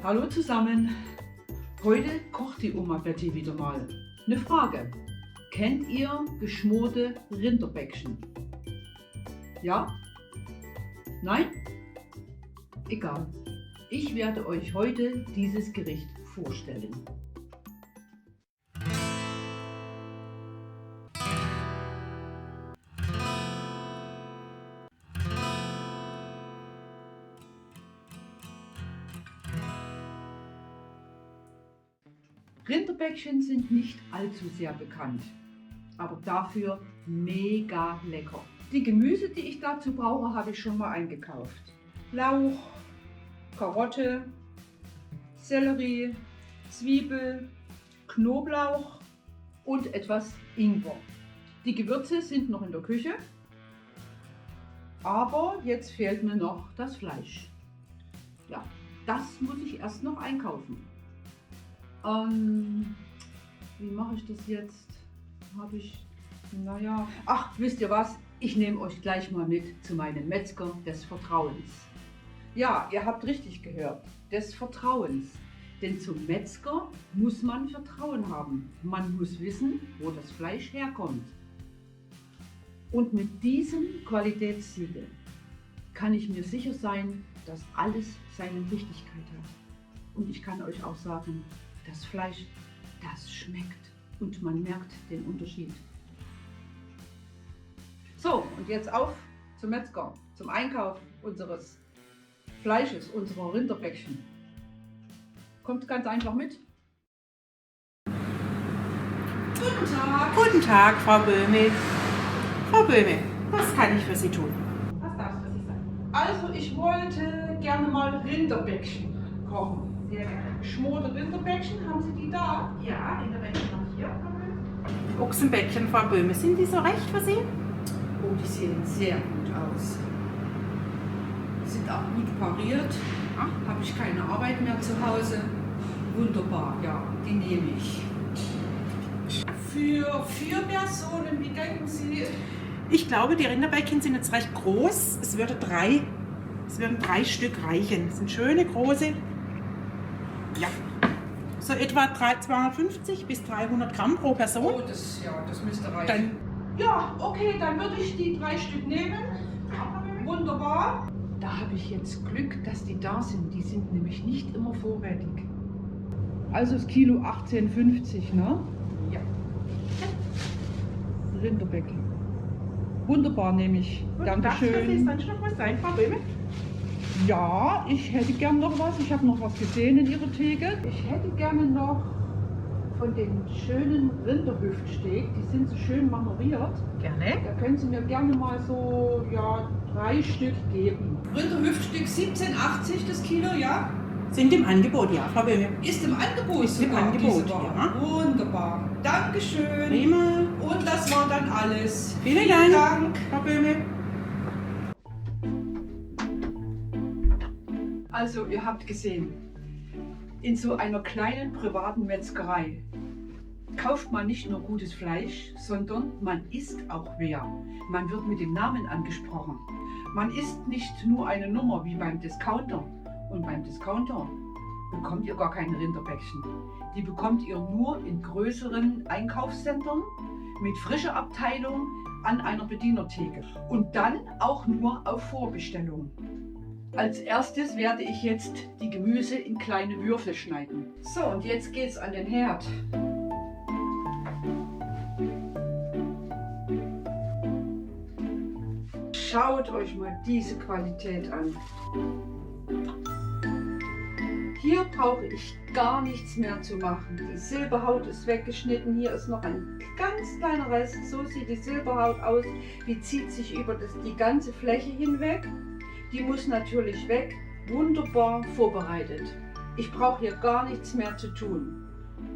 Hallo zusammen. Heute kocht die Oma Betty wieder mal. Eine Frage. Kennt ihr geschmorte Rinderbäckchen? Ja? Nein? Egal. Ich werde euch heute dieses Gericht vorstellen. Rinderbäckchen sind nicht allzu sehr bekannt, aber dafür mega lecker. Die Gemüse, die ich dazu brauche, habe ich schon mal eingekauft. Lauch, Karotte, Sellerie, Zwiebel, Knoblauch und etwas Ingwer. Die Gewürze sind noch in der Küche, aber jetzt fehlt mir noch das Fleisch. Ja, das muss ich erst noch einkaufen. Wie mache ich das jetzt? Wisst ihr was? Ich nehme euch gleich mal mit zu meinem Metzger des Vertrauens. Ja, ihr habt richtig gehört, des Vertrauens. Denn zum Metzger muss man Vertrauen haben. Man muss wissen, wo das Fleisch herkommt. Und mit diesem Qualitätssiegel kann ich mir sicher sein, dass alles seine Richtigkeit hat. Und ich kann euch auch sagen, das Fleisch, das schmeckt und man merkt den Unterschied. So, und jetzt auf zum Metzger, zum Einkauf unseres Fleisches, unserer Rinderbäckchen. Kommt ganz einfach mit. Guten Tag. Guten Tag, Frau Böhme. Frau Böhme, was kann ich für Sie tun? Was darf es für Sie sein? Also, ich wollte gerne mal Rinderbäckchen kochen. Sehr gerne. Geschmorte Rinderbäckchen, haben Sie die da? Ja, Rinderbäckchen noch hier, Frau Böhme. Ochsenbäckchen, Frau Böhme, sind die so recht für Sie? Oh, die sehen sehr gut aus. Die sind auch gut pariert. Habe ich keine Arbeit mehr zu Hause. Wunderbar, ja, die nehme ich. Für 4 Personen, wie denken Sie? Ich glaube, die Rinderbäckchen sind jetzt recht groß. Es würden 3 Stück reichen. Das sind schöne, große. Ja. So etwa 250 bis 300 Gramm pro Person. Oh, das müsste reichen. Ja, okay, dann würde ich die 3 Stück nehmen. Wunderbar. Da habe ich jetzt Glück, dass die da sind. Die sind nämlich nicht immer vorrätig. Also das Kilo 18,50, ne? Ja. Rinderbäckchen. Wunderbar, nehme ich. Dankeschön. Sonst noch was sein, Frau Böhme? Ja, ich hätte gern noch was. Ich habe noch was gesehen in Ihrer Theke. Ich hätte gerne noch von den schönen Rinderhüftsteak. Die sind so schön marmoriert. Gerne. Da können Sie mir gerne mal so 3 Stück geben. Rinderhüftstück 17,80 das Kilo, ja? Sind im Angebot, ja, Frau Böhme. Ist im Angebot Ist im sogar Angebot, diese Woche. ja. Wunderbar. Dankeschön. Prima. Und das war dann alles. Vielen Dank, Frau Böhme. Also, ihr habt gesehen, in so einer kleinen privaten Metzgerei kauft man nicht nur gutes Fleisch, sondern man ist auch wer. Man wird mit dem Namen angesprochen. Man ist nicht nur eine Nummer wie beim Discounter. Und beim Discounter bekommt ihr gar keine Rinderbäckchen. Die bekommt ihr nur in größeren Einkaufszentren mit frischer Abteilung an einer Bedienertheke. Und dann auch nur auf Vorbestellung. Als erstes werde ich jetzt die Gemüse in kleine Würfel schneiden. So, und jetzt geht's an den Herd. Schaut euch mal diese Qualität an. Hier brauche ich gar nichts mehr zu machen. Die Silberhaut ist weggeschnitten. Hier ist noch ein ganz kleiner Rest. So sieht die Silberhaut aus. Die zieht sich über die ganze Fläche hinweg. Die muss natürlich weg. Wunderbar vorbereitet. Ich brauche hier gar nichts mehr zu tun.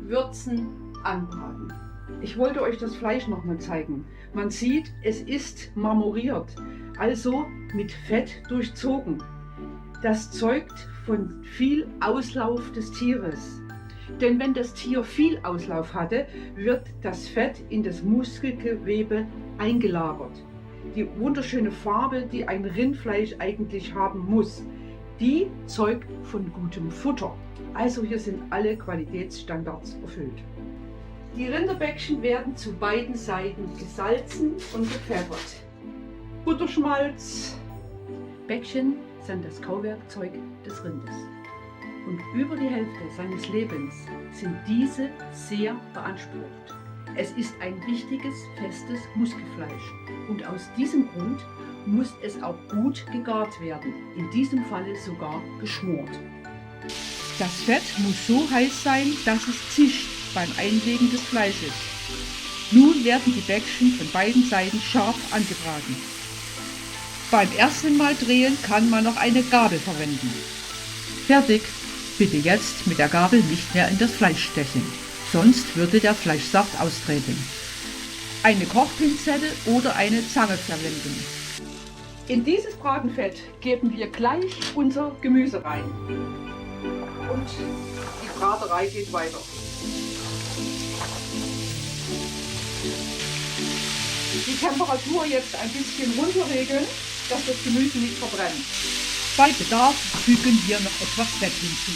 Würzen, anbraten. Ich wollte euch das Fleisch noch mal zeigen. Man sieht, es ist marmoriert, also mit Fett durchzogen. Das zeugt von viel Auslauf des Tieres. Denn wenn das Tier viel Auslauf hatte, wird das Fett in das Muskelgewebe eingelagert. Die wunderschöne Farbe, die ein Rindfleisch eigentlich haben muss, Die zeugt von gutem Futter. Also hier sind alle Qualitätsstandards erfüllt. Die Rinderbäckchen werden zu beiden Seiten gesalzen und gepfeffert. Butterschmalz. Bäckchen sind das Kauwerkzeug des Rindes. Und über die Hälfte seines Lebens sind diese sehr beansprucht. Es ist ein richtiges, festes Muskelfleisch. Und aus diesem Grund muss es auch gut gegart werden. In diesem Falle sogar geschmort. Das Fett muss so heiß sein, dass es zischt beim Einlegen des Fleisches. Nun werden die Bäckchen von beiden Seiten scharf angebraten. Beim ersten Mal drehen kann man noch eine Gabel verwenden. Fertig! Bitte jetzt mit der Gabel nicht mehr in das Fleisch stechen, sonst würde der Fleischsaft austreten. Eine Kochpinzette oder eine Zange verwenden. In dieses Bratenfett geben wir gleich unser Gemüse rein. Und die Braterei geht weiter. Die Temperatur jetzt ein bisschen runterregeln, dass das Gemüse nicht verbrennt. Bei Bedarf fügen wir noch etwas Fett hinzu.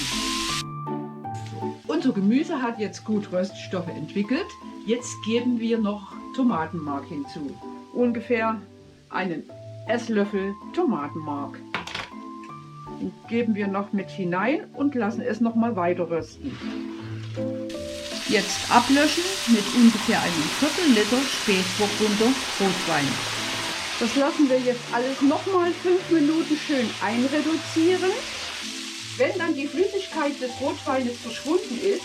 Unser Gemüse hat jetzt gut Röststoffe entwickelt. Jetzt geben wir noch Tomatenmark hinzu. Ungefähr einen Esslöffel Tomatenmark. Den geben wir noch mit hinein und lassen es noch mal weiter rösten. Jetzt ablöschen mit ungefähr einem Viertel-Liter Spätburgunder Rotwein. Das lassen wir jetzt alles noch mal 5 Minuten schön einreduzieren. Wenn dann die Flüssigkeit des Rotweines verschwunden ist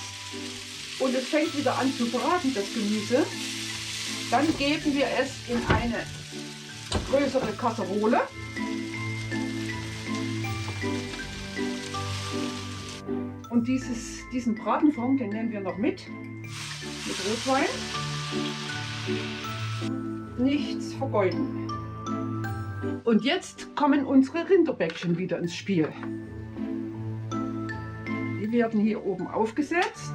und es fängt wieder an zu braten, das Gemüse, dann geben wir es in eine größere Kasserole. Und diesen Bratenfond, den nehmen wir noch mit Rotwein. Nichts vergeuden. Und jetzt kommen unsere Rinderbäckchen wieder ins Spiel. Die werden hier oben aufgesetzt.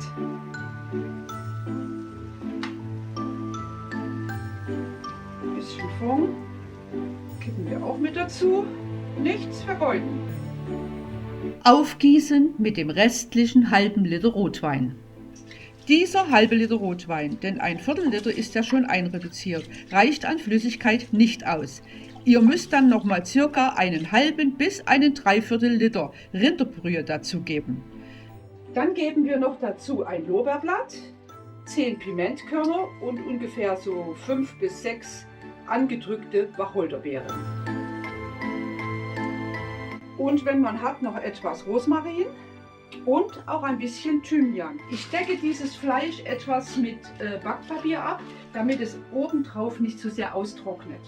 Ein bisschen Fond kippen wir auch mit dazu. Nichts vergeuden. Aufgießen mit dem restlichen halben Liter Rotwein. Dieser halbe Liter Rotwein, denn ein Viertel-Liter ist ja schon einreduziert, reicht an Flüssigkeit nicht aus. Ihr müsst dann nochmal circa einen halben bis einen Dreiviertel Liter Rinderbrühe dazugeben. Dann geben wir noch dazu ein Lorbeerblatt, 10 Pimentkörner und ungefähr so 5 bis 6 angedrückte Wacholderbeeren. Und wenn man hat, noch etwas Rosmarin und auch ein bisschen Thymian. Ich decke dieses Fleisch etwas mit Backpapier ab, damit es obendrauf nicht zu sehr austrocknet.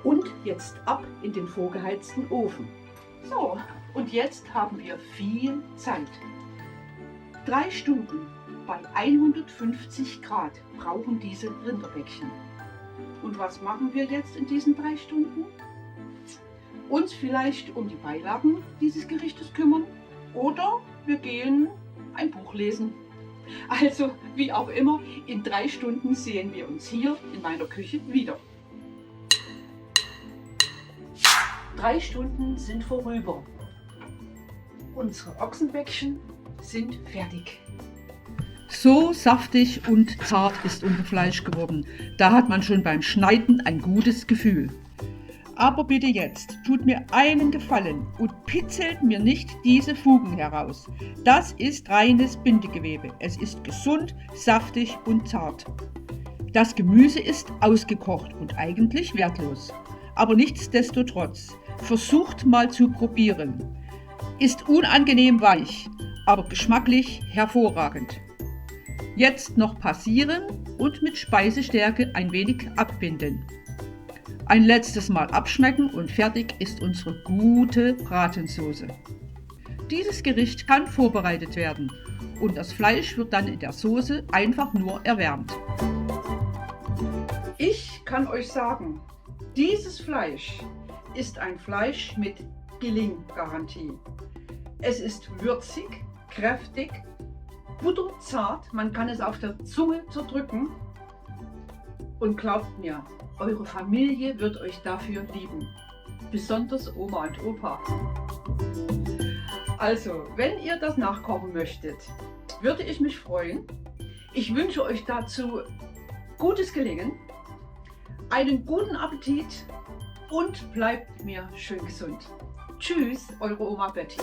Und jetzt ab in den vorgeheizten Ofen. So, und jetzt haben wir viel Zeit. 3 Stunden bei 150 Grad brauchen diese Rinderbäckchen. Und was machen wir jetzt in diesen 3 Stunden? Uns vielleicht um die Beilagen dieses Gerichtes kümmern oder wir gehen ein Buch lesen. Also wie auch immer, in 3 Stunden sehen wir uns hier in meiner Küche wieder. 3 Stunden sind vorüber. Unsere Ochsenbäckchen sind fertig. So saftig und zart ist unser Fleisch geworden. Da hat man schon beim Schneiden ein gutes Gefühl. Aber bitte jetzt, tut mir einen Gefallen und pitzelt mir nicht diese Fugen heraus. Das ist reines Bindegewebe. Es ist gesund, saftig und zart. Das Gemüse ist ausgekocht und eigentlich wertlos. Aber nichtsdestotrotz, versucht mal zu probieren. Ist unangenehm weich, aber geschmacklich hervorragend. Jetzt noch passieren und mit Speisestärke ein wenig abbinden. Ein letztes Mal abschmecken und fertig ist unsere gute Bratensoße. Dieses Gericht kann vorbereitet werden und das Fleisch wird dann in der Soße einfach nur erwärmt. Ich kann euch sagen, dieses Fleisch ist ein Fleisch mit Gelinggarantie. Es ist würzig, kräftig, butterzart, man kann es auf der Zunge zerdrücken und glaubt mir, eure Familie wird euch dafür lieben, besonders Oma und Opa. Also, wenn ihr das nachkochen möchtet, würde ich mich freuen. Ich wünsche euch dazu gutes Gelingen, einen guten Appetit und bleibt mir schön gesund. Tschüss, eure Oma Betty.